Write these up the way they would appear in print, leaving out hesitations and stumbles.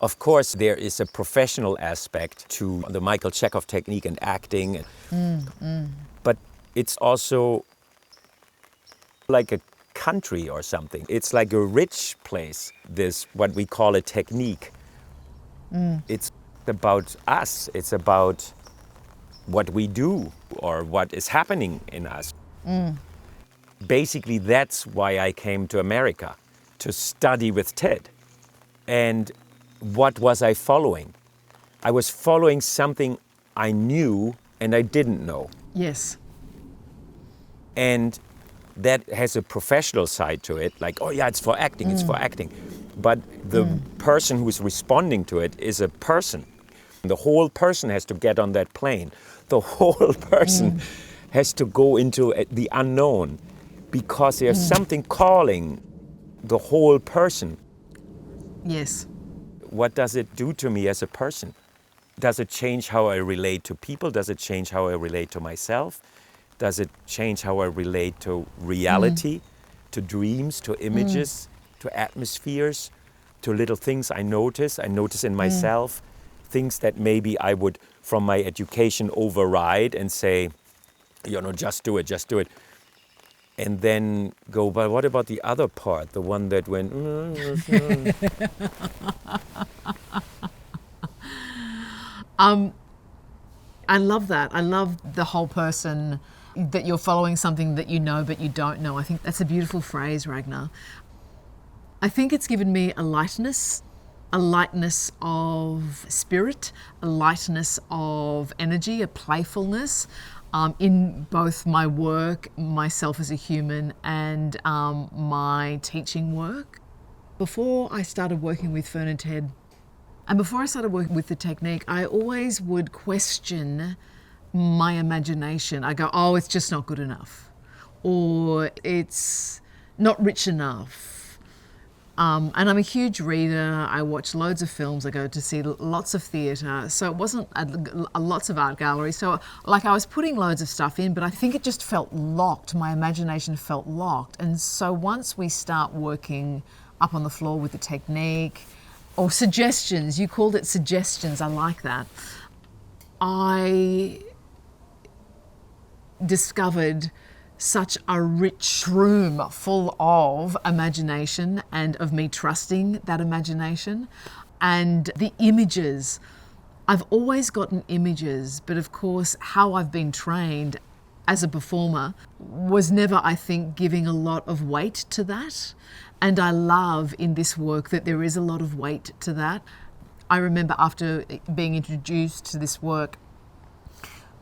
Of course, there is a professional aspect to the Michael Chekhov technique and acting. But it's also like a country or something. It's like a rich place, this, what we call a technique. It's about us. It's about what we do or what is happening in us. Basically, that's why I came to America, to study with Ted. And what was I following? I was following something I knew and I didn't know. Yes. And that has a professional side to it, like, oh yeah, it's for acting, it's for acting. But the person who's responding to it is a person. The whole person has to get on that plane. The whole person has to go into the unknown because there's something calling the whole person. Yes. What does it do to me as a person? Does it change how I relate to people? Does it change how I relate to myself? Does it change how I relate to reality, to dreams, to images, to atmospheres, to little things I notice in myself, things that maybe I would, from my education, override and say, just do it. And then go, but what about the other part, the one that went, I love that. I love the whole person, that you're following something that you know but you don't know. I think that's a beautiful phrase, Ragnar. I think it's given me a lightness of spirit, a lightness of energy, a playfulness in both my work, myself as a human, and my teaching work. Before I started working with Fern and Ted, and before I started working with the technique, I always would question my imagination. I go, oh, it's just not good enough, or it's not rich enough. And I'm a huge reader. I watch loads of films. I go to see lots of theatre. So it wasn't lots of art galleries. So like I was putting loads of stuff in, but I think it just felt locked. My imagination felt locked. And so once we start working up on the floor with the technique, or suggestions, you called it suggestions, I like that. I discovered such a rich room full of imagination and of me trusting that imagination. And the images, I've always gotten images, but of course how I've been trained as a performer was never, I think, giving a lot of weight to that. And I love in this work that there is a lot of weight to that. I remember after being introduced to this work,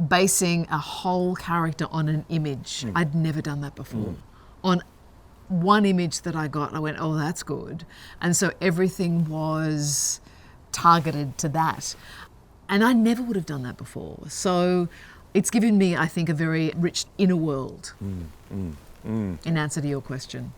basing a whole character on an image. I'd never done that before. On one image that I got, I went, oh, that's good. And so everything was targeted to that. And I never would have done that before. So it's given me, I think, a very rich inner world in answer to your question.